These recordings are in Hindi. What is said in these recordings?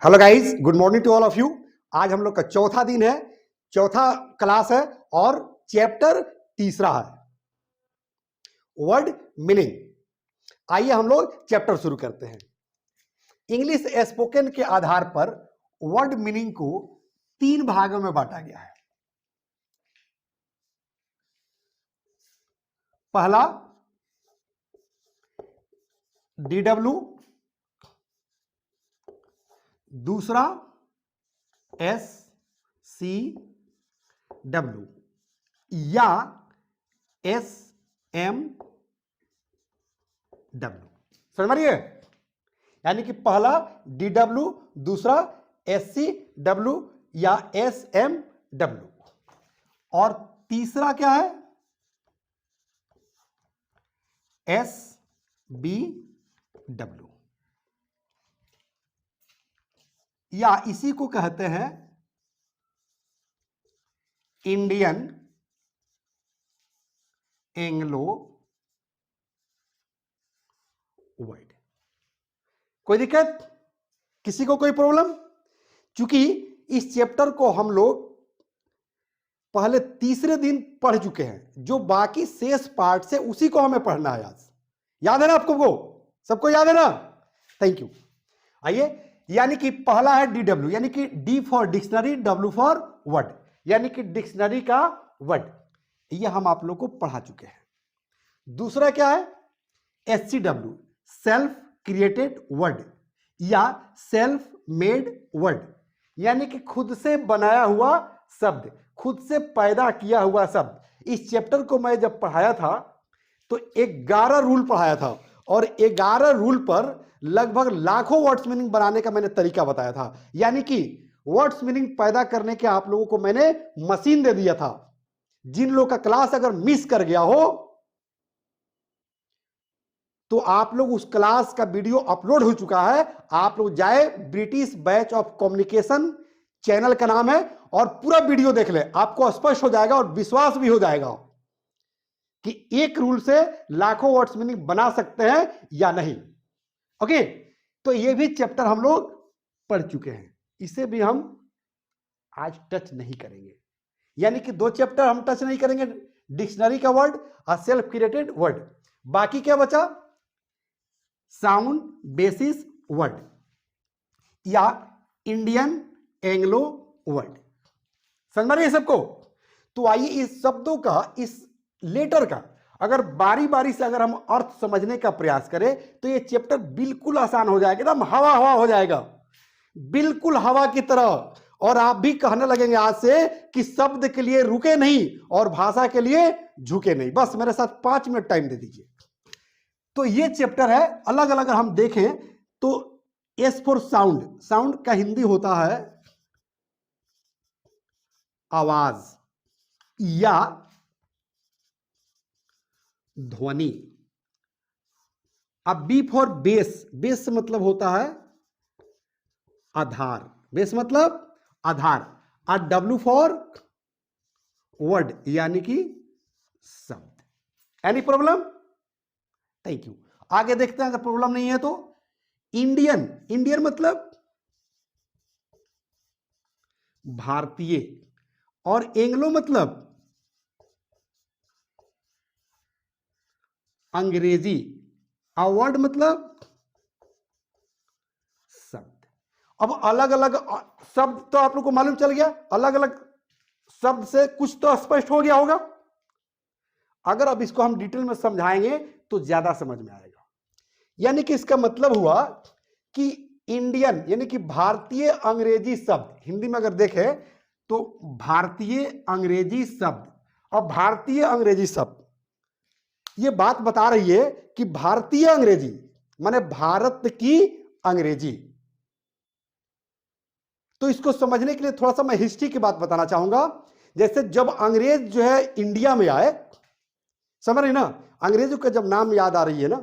Hello guys, good morning to all of you. आज हम लोग का चौथा दिन है, चौथा क्लास है और चैप्टर तीसरा है वर्ड मीनिंग। आइए हम लोग चैप्टर शुरू करते हैं। इंग्लिश स्पोकन के आधार पर वर्ड मीनिंग को 3 भागों में बांटा गया है। पहला DW, दूसरा SCW या SMW। समझ रही है? यानी कि पहला DW, दूसरा SCW या SMW और तीसरा क्या है? SBW या इसी को कहते हैं इंडियन एंग्लो वर्ड। कोई दिक्कत? किसी को कोई प्रॉब्लम? क्योंकि इस चैप्टर को हम लोग पहले तीसरे दिन पढ़ चुके हैं, जो बाकी शेष पार्ट से उसी को हमें पढ़ना है आज। याद है ना आपको? सबको याद है ना? Thank you. आइए, यानी कि पहला है DW, यानी कि D for dictionary, W for word, यानी कि डिक्शनरी का वर्ड। ये हम आप लोग को पढ़ा चुके हैं। दूसरा क्या है? SCW, सेल्फ क्रिएटेड वर्ड या सेल्फ मेड वर्ड, यानी कि खुद से बनाया हुआ शब्द, खुद से पैदा किया हुआ शब्द। इस चैप्टर को मैं जब पढ़ाया था तो 11 रूल पढ़ाया था और 11 रूल पर लगभग लाखों वर्ड्स मीनिंग बनाने का मैंने तरीका बताया था। यानी कि वर्ड्स मीनिंग पैदा करने के आप लोगों को मैंने मशीन दे दिया था। जिन लोगों का क्लास अगर मिस कर गया हो तो आप लोग उस क्लास का वीडियो अपलोड हो चुका है, आप लोग जाए, British batch of communication channel का नाम है, और पूरा वीडियो देख ले। आपको स्पष्ट हो जाएगा और विश्वास भी हो जाएगा कि एक रूल से लाखों वर्ड्स मीनिंग बना सकते हैं या नहीं। ओके, तो ये भी चैप्टर हम लोग पढ़ चुके हैं, इसे भी हम आज टच नहीं करेंगे। यानी कि 2 चैप्टर हम टच नहीं करेंगे, डिक्शनरी का वर्ड और सेल्फ क्रिएटेड वर्ड। बाकी क्या बचा? साउंड बेसिस वर्ड या इंडियन एंग्लो वर्ड। समझ रही है सबको? तो आइए इस शब्दों का, इस लेटर का अगर बारी बारी से अगर हम अर्थ समझने का प्रयास करें तो ये चैप्टर बिल्कुल आसान हो जाएगा, एकदम हवा हवा हो जाएगा, बिल्कुल हवा की तरह। और आप भी कहने लगेंगे आज से कि शब्द के लिए रुके नहीं और भाषा के लिए झुके नहीं। बस मेरे साथ 5 मिनट टाइम दे दीजिए। तो ये चैप्टर है, अलग अलग हम देखें तो एस फॉर साउंड, साउंड का हिंदी होता है आवाज या ध्वनि। अब बी फॉर बेस, बेस मतलब होता है आधार, बेस मतलब आधार। और W फॉर वर्ड, यानी कि शब्द। Any problem? Thank you. आगे देखते हैं, अगर प्रॉब्लम नहीं है तो इंडियन, इंडियन मतलब भारतीय, और एंग्लो मतलब अंग्रेजी, और वर्ड मतलब शब्द। अब अलग अलग शब्द तो आप लोग को मालूम चल गया, अलग अलग शब्द से कुछ तो स्पष्ट हो गया होगा। अगर अब इसको हम डिटेल में समझाएंगे तो ज्यादा समझ में आएगा। यानी कि इसका मतलब हुआ कि इंडियन यानी कि भारतीय अंग्रेजी शब्द, हिंदी में अगर देखें तो भारतीय अंग्रेजी शब्द, और भारतीय अंग्रेजी शब्द ये बात बता रही है कि भारतीय अंग्रेजी माने भारत की अंग्रेजी। तो इसको समझने के लिए थोड़ा सा मैं हिस्ट्री की बात बताना चाहूंगा। जैसे जब अंग्रेज जो है इंडिया में आए, समझ रहे ना, अंग्रेजों का जब नाम याद आ रही है ना,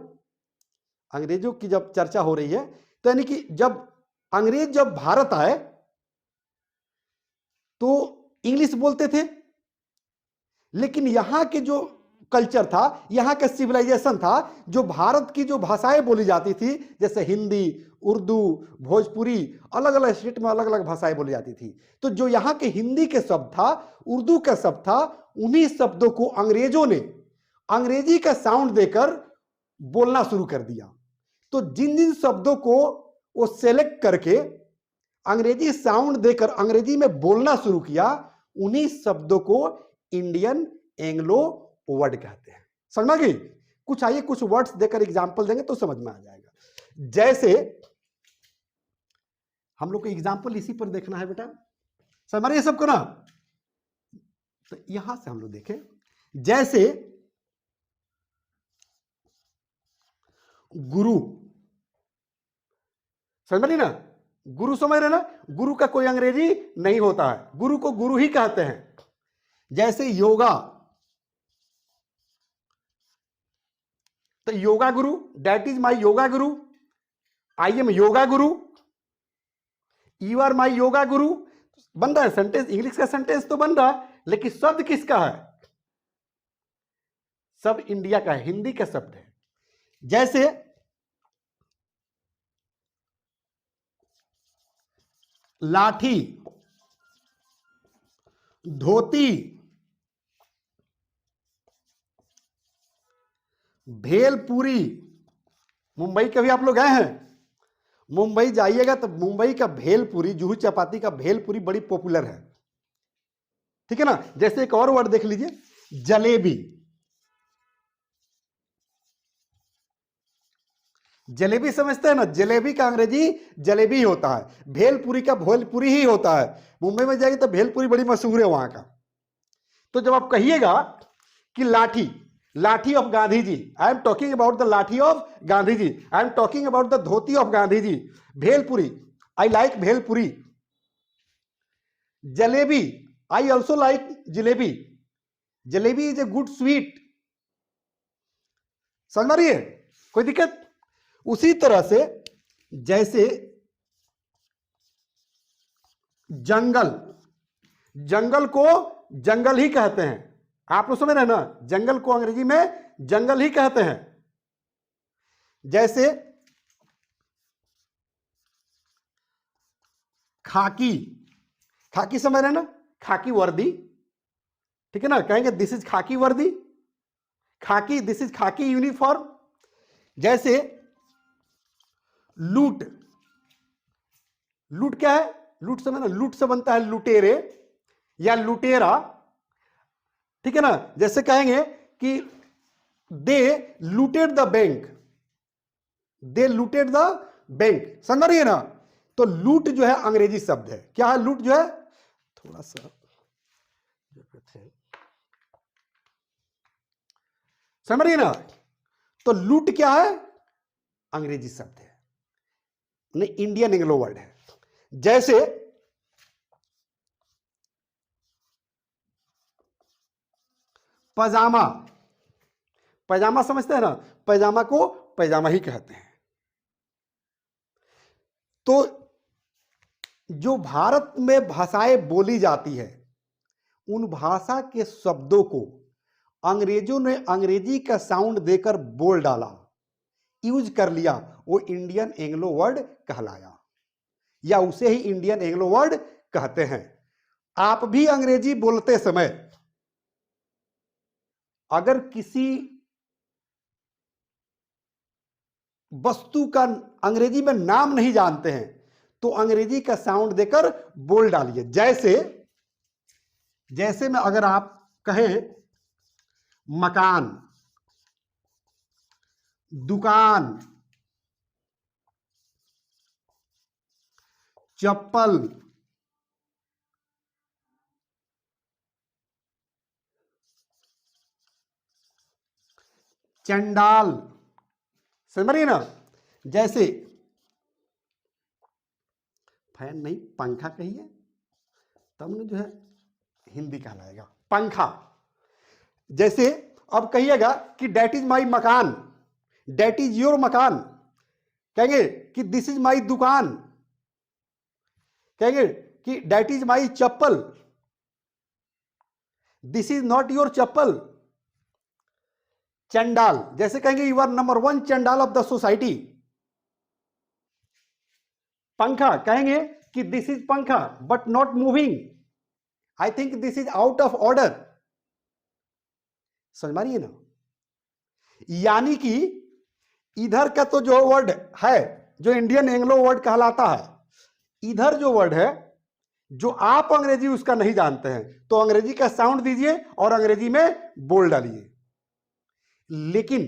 अंग्रेजों की जब चर्चा हो रही है, तो यानी कि जब अंग्रेज जब भारत आए तो इंग्लिश बोलते थे, लेकिन यहां के जो कल्चर था, यहाँ का सिविलाइजेशन था, जो भारत की जो भाषाएं बोली जाती थी, जैसे हिंदी, उर्दू, भोजपुरी, अलग अलग स्टेट में अलग अलग भाषाएं बोली जाती थी। तो जो यहाँ के हिंदी के शब्द था, उर्दू का शब्द था, उन्हीं शब्दों को अंग्रेजों ने अंग्रेजी का साउंड देकर बोलना शुरू कर दिया। तो जिन जिन शब्दों को वो सेलेक्ट करके अंग्रेजी साउंड देकर अंग्रेजी में बोलना शुरू किया, उन्हीं शब्दों को इंडियन एंग्लो वर्ड कहते हैं। समझ में आ गई? कुछ आइए कुछ वर्ड्स देकर एग्जांपल देंगे तो समझ में आ जाएगा। जैसे हम लोग को एग्जांपल इसी पर देखना है बेटा, समझ रहे सबको ना? तो यहां से हम लोग देखें, जैसे गुरु, समझ रही ना? गुरु समझ रहे ना? गुरु का कोई अंग्रेजी नहीं होता है, गुरु को गुरु ही कहते हैं। जैसे योगा, तो योगा गुरु, that is my yoga Guru, I am yoga Guru, you are my yoga गुरु। बन रहा है सेंटेंस, इंग्लिश का सेंटेंस तो बन रहा, लेकिन शब्द किसका है? सब इंडिया का है, हिंदी का शब्द है। जैसे लाठी, धोती, भेलपुरी। मुंबई कभी आप लोग गए हैं? मुंबई जाइएगा तो मुंबई का भेलपुरी, जूहू चपाती का भेलपुरी बड़ी पॉपुलर है, ठीक है ना? जैसे एक और वर्ड देख लीजिए, जलेबी। जलेबी समझते हैं ना? जलेबी का अंग्रेजी जलेबी होता है, भेलपुरी का भेलपुरी ही होता है। मुंबई में जाइए तो भेलपुरी बड़ी मशहूर है वहां का। तो जब आप कहिएगा कि lathi, lathi of Gandhi ji, I am talking about the lathi of Gandhi ji, I am talking about the dhoti of Gandhi ji. Bhelpuri, I like bhelpuri. Jalebi, I also like jalebi. Jalebi is a good sweet. समझ आ रही है? कोई दिक्कत? उसी तरह से जैसे जंगल, जंगल को जंगल ही कहते हैं। आप लोग समझ रहे हैं ना? जंगल को अंग्रेजी में जंगल ही कहते हैं। जैसे खाकी, खाकी समझ रहे हैं ना? खाकी वर्दी, ठीक है ना? कहेंगे दिस इज खाकी वर्दी, खाकी, दिस इज खाकी यूनिफॉर्म। जैसे लूट, लूट क्या है? लूट समझ ना? लूट से बनता है लुटेरे या लुटेरा, ठीक है ना? जैसे कहेंगे कि they looted the bank, they looted the bank. समझ रही है ना? तो लूट जो है अंग्रेजी शब्द है। क्या है लूट? जो है थोड़ा सा समझ रही है ना? तो लूट क्या है? अंग्रेजी शब्द है, नहीं इंडियन एंग्लो वर्ड है। जैसे पजामा, पैजामा समझते हैं ना? पैजामा को पैजामा ही कहते हैं। तो जो भारत में भाषाएं बोली जाती है, उन भाषा के शब्दों को अंग्रेजों ने अंग्रेजी का साउंड देकर बोल डाला, यूज कर लिया, वो इंडियन एंग्लो वर्ड कहलाया, या उसे ही इंडियन एंग्लो वर्ड कहते हैं। आप भी अंग्रेजी बोलते समय अगर किसी वस्तु का अंग्रेजी में नाम नहीं जानते हैं तो अंग्रेजी का साउंड देकर बोल डालिए। जैसे जैसे में अगर आप कहें मकान, दुकान, चप्पल, चंडाल, समझ रही ना? जैसे फैन नहीं, पंखा कहिए, तब न जो है हिंदी कहलाएगा पंखा। जैसे अब कहिएगा कि दैट इज माई मकान, दैट इज योर मकान। कहेंगे कि दिस इज माई दुकान, कहेंगे कि that is my chappal, this is not your chappal. चंडाल, जैसे कहेंगे यू आर नंबर 1 चंडाल ऑफ द सोसाइटी। पंखा, कहेंगे कि दिस इज पंखा but not moving, I think this is out of order. समझ मारिए ना। यानी कि इधर का तो जो वर्ड है, जो इंडियन एंग्लो वर्ड कहलाता है, इधर जो वर्ड है जो आप अंग्रेजी उसका नहीं जानते हैं, तो अंग्रेजी का साउंड दीजिए और अंग्रेजी में बोल डालिए। लेकिन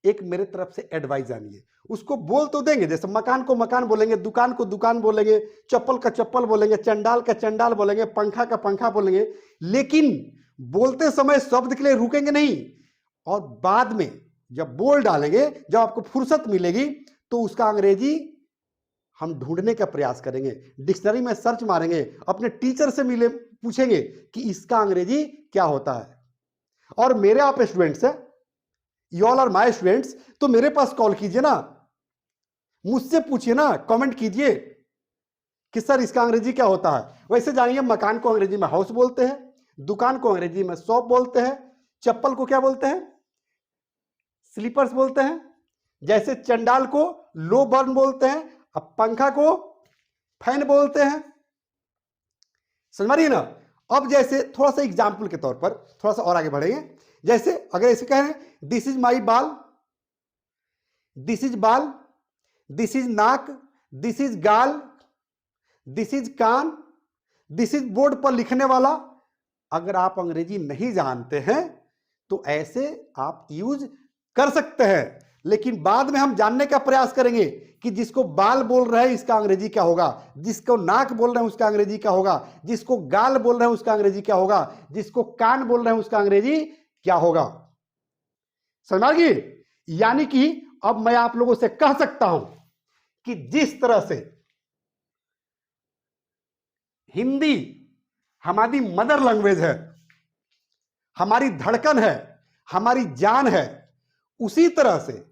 एक मेरे तरफ से एडवाइस जानिए, उसको बोल तो देंगे, जैसे मकान को मकान बोलेंगे, दुकान को दुकान बोलेंगे, चप्पल का चप्पल बोलेंगे, चंडाल का चंडाल बोलेंगे, पंखा का पंखा बोलेंगे, लेकिन बोलते समय शब्द के लिए रुकेंगे नहीं, और बाद में जब बोल डालेंगे, जब आपको फुर्सत मिलेगी, तो उसका अंग्रेजी हम ढूंढने का प्रयास करेंगे, डिक्शनरी में सर्च मारेंगे, अपने टीचर से मिले पूछेंगे कि इसका अंग्रेजी क्या होता है। और मेरे आप स्टूडेंट्स हैं, you all are my students, तो मेरे पास कॉल कीजिए ना, मुझसे पूछिए ना, कमेंट कीजिए कि सर इसका अंग्रेजी क्या होता है। वैसे जानिए, मकान को अंग्रेजी में हाउस बोलते हैं, दुकान को अंग्रेजी में शॉप बोलते हैं, चप्पल को क्या बोलते हैं, स्लीपर्स बोलते हैं, जैसे चंडाल को लो बर्न बोलते हैं, अब पंखा को फैन बोलते हैं। समझ मारिए ना। अब जैसे थोड़ा सा एग्जाम्पल के तौर पर थोड़ा सा और आगे बढ़ेंगे, जैसे अगर ऐसे कहें दिस इज माई बाल, दिस इज बाल, दिस इज नाक, दिस इज गाल, दिस इज कान, दिस इज बोर्ड पर लिखने वाला। अगर आप अंग्रेजी नहीं जानते हैं तो ऐसे आप यूज कर सकते हैं, लेकिन बाद में हम जानने का प्रयास करेंगे कि जिसको बाल बोल रहे हैं इसका अंग्रेजी क्या होगा, जिसको नाक बोल रहे हैं उसका अंग्रेजी क्या होगा, जिसको गाल बोल रहे हैं उसका अंग्रेजी क्या होगा, जिसको कान बोल रहे हैं उसका अंग्रेजी क्या होगा। समझ गए। यानी कि अब मैं आप लोगों से कह सकता हूं कि जिस तरह से हिंदी हमारी मदर लैंग्वेज है, हमारी धड़कन है, हमारी जान है, उसी तरह से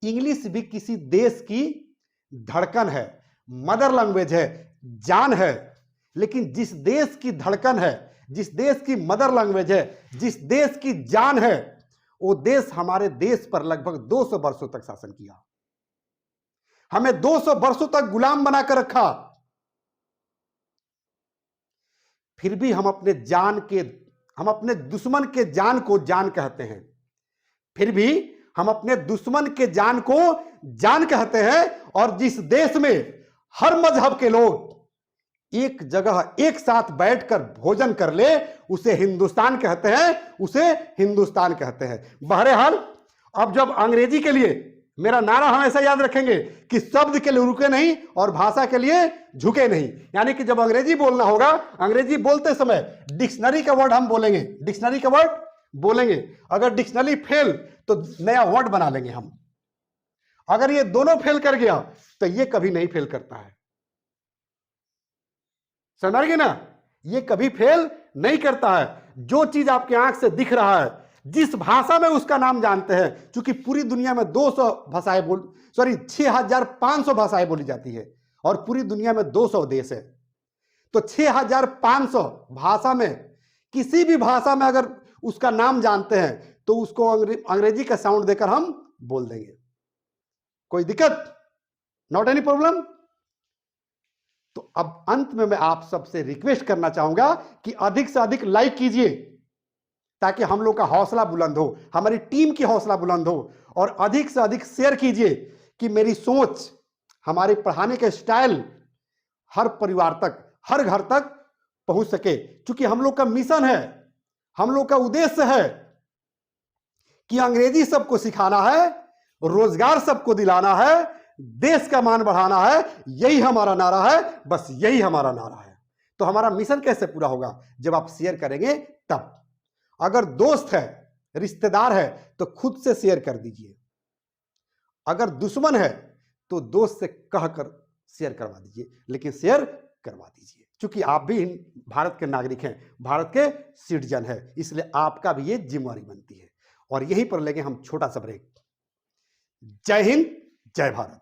इंग्लिश भी किसी देश की धड़कन है, मदर लैंग्वेज है, जान है। लेकिन जिस देश की धड़कन है, जिस देश की मदर लैंग्वेज है, जिस देश की जान है, वो देश हमारे देश पर लगभग 200 वर्षों तक शासन किया, हमें 200 वर्षों तक गुलाम बनाकर रखा। फिर भी हम अपने दुश्मन के जान को जान कहते हैं, फिर भी हम अपने दुश्मन के जान को जान कहते हैं। और जिस देश में हर मजहब के लोग एक जगह एक साथ बैठकर भोजन कर ले, उसे हिंदुस्तान कहते हैं, उसे हिंदुस्तान कहते हैं। बहरहाल, अब जब अंग्रेजी के लिए मेरा नारा हमेशा याद रखेंगे कि शब्द के लिए रुके नहीं और भाषा के लिए झुके नहीं। यानी कि जब अंग्रेजी बोलना होगा, अंग्रेजी बोलते समय डिक्शनरी का वर्ड हम बोलेंगे, डिक्शनरी का वर्ड बोलेंगे। अगर डिक्शनरी फेल तो नया वर्ड बना लेंगे हम। अगर ये दोनों फेल कर गया तो ये कभी नहीं फेल करता है। समझ गए ना, ये कभी फेल नहीं करता है। जो चीज आपके आंख से दिख रहा है, जिस भाषा में उसका नाम जानते हैं, क्योंकि पूरी दुनिया में 6500 भाषाएं बोली जाती है और पूरी दुनिया में 200 देश है, तो 6500 भाषा में किसी भी भाषा में अगर उसका नाम जानते हैं तो उसको अंग्रेजी का साउंड देकर हम बोल देंगे। कोई दिक्कत? Not any problem. तो अब अंत में मैं आप सबसे रिक्वेस्ट करना चाहूंगा कि अधिक से अधिक लाइक कीजिए ताकि हम लोग का हौसला बुलंद हो, हमारी टीम की हौसला बुलंद हो, और अधिक से अधिक शेयर कीजिए कि मेरी सोच, हमारे पढ़ाने के स्टाइल हर परिवार तक, हर घर तक पहुंच सके। क्योंकि हम लोग का मिशन है, हम लोग का उद्देश्य है कि अंग्रेजी सबको सिखाना है, रोजगार सबको दिलाना है, देश का मान बढ़ाना है। यही हमारा नारा है, बस यही हमारा नारा है। तो हमारा मिशन कैसे पूरा होगा? जब आप शेयर करेंगे तब। अगर दोस्त है, रिश्तेदार है, तो खुद से शेयर कर दीजिए। अगर दुश्मन है तो दोस्त से कहकर शेयर करवा दीजिए, लेकिन शेयर करवा दीजिए। क्योंकि आप भी भारत के नागरिक हैं, भारत के सिटीजन हैं, इसलिए आपका भी ये जिम्मेवारी बनती है। और यहीं पर लेंगे हम छोटा सा ब्रेक। जय हिंद, जय भारत।